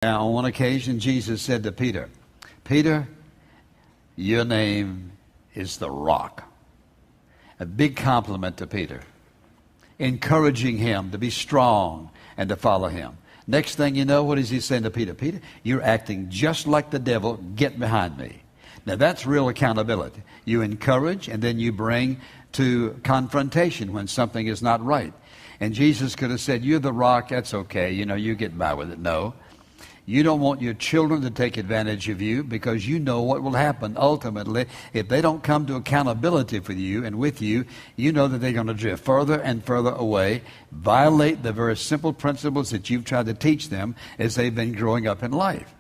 Now, on one occasion, Jesus said to Peter, Peter, your name is the Rock. A big compliment to Peter, encouraging him to be strong and to follow him. Next thing you know, what is he saying to Peter? Peter, you're acting just like the devil. Get behind me. Now, that's real accountability. You encourage, and then you bring to confrontation when something is not right. And Jesus could have said, you're the Rock, that's okay, you get by with it. No. You don't want your children to take advantage of you because you know what will happen ultimately. If they don't come to accountability for you and with you, you know that they're going to drift further and further away, violate the very simple principles that you've tried to teach them as they've been growing up in life.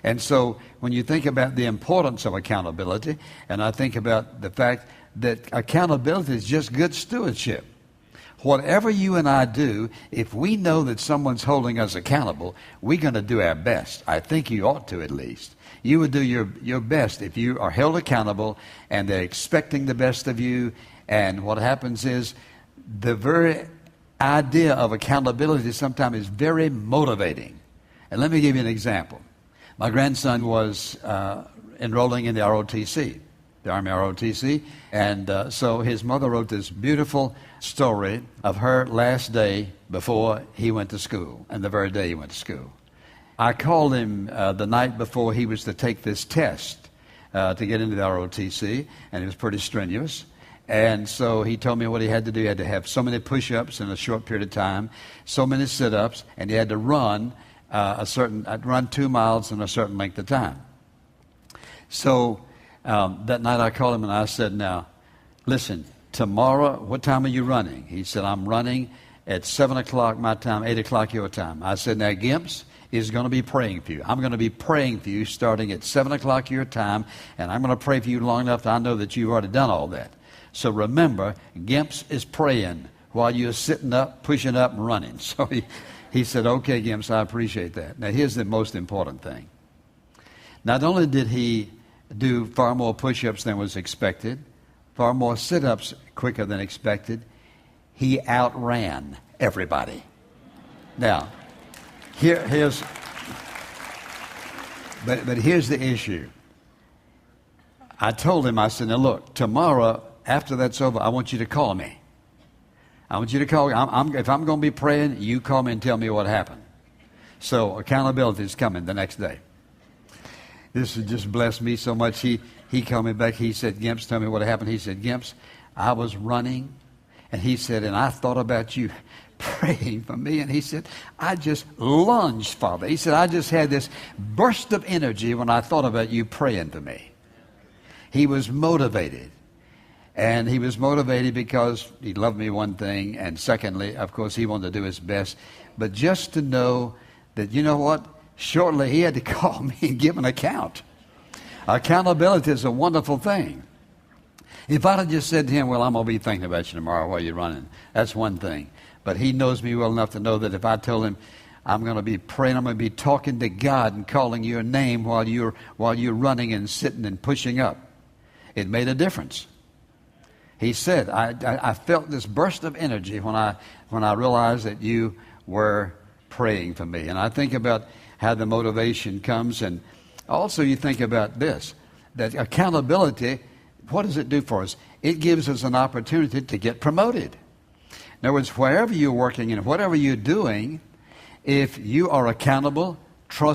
And so when you think about the importance of accountability, and I think about the fact that accountability is just good stewardship. Whatever you and I do, if we know that someone's holding us accountable, we're going to do our best. I think you ought to, at least. You would do your best if you are held accountable and they're expecting the best of you. And what happens is the very idea of accountability sometimes is very motivating. And let me give you an example. My grandson was enrolling in the ROTC, the Army ROTC, and so his mother wrote this beautiful story of her last day before he went to school, and the very day he went to school. I called him the night before he was to take this test to get into the ROTC, and it was pretty strenuous. And so he told me what he had to do. He had to have so many push-ups in a short period of time, so many sit-ups, and he had to run run 2 miles in a certain length of time. So that night I called him and I said, now, listen, tomorrow, what time are you running? He said, I'm running at 7 o'clock my time, 8 o'clock your time. I said, now, Gimps is going to be praying for you. I'm going to be praying for you starting at 7 o'clock your time, and I'm going to pray for you long enough that I know that you've already done all that. So remember, Gimps is praying while you're sitting up, pushing up, and running. So he said, okay, Gimps, I appreciate that. Now, here's the most important thing. Not only did he do far more push-ups than was expected, far more sit-ups quicker than expected, he outran everybody. Now, here's the issue. I told him, I said, now look, tomorrow, after that's over, I want you to call me. I want you to call me. If I'm going to be praying, you call me and tell me what happened. So accountability is coming the next day. This has just blessed me so much. He called me back. He said, Gimps, tell me what happened. He said, Gimps, I was running. And he said, and I thought about you praying for me. And he said, I just lunged, Father. He said, I just had this burst of energy when I thought about you praying for me. He was motivated. And he was motivated because he loved me, one thing. And secondly, of course, he wanted to do his best. But just to know that, you know what? Shortly, he had to call me and give an account. Accountability is a wonderful thing. If I'd have just said to him, well, I'm going to be thinking about you tomorrow while you're running, that's one thing. But he knows me well enough to know that if I told him, I'm going to be praying, I'm going to be talking to God and calling your name while you're running and sitting and pushing up, it made a difference. He said, I felt this burst of energy when I realized that you were praying for me. And I think about how the motivation comes. And also you think about this, that accountability, what does it do for us? It gives us an opportunity to get promoted. In other words, wherever you're working and whatever you're doing, if you are accountable,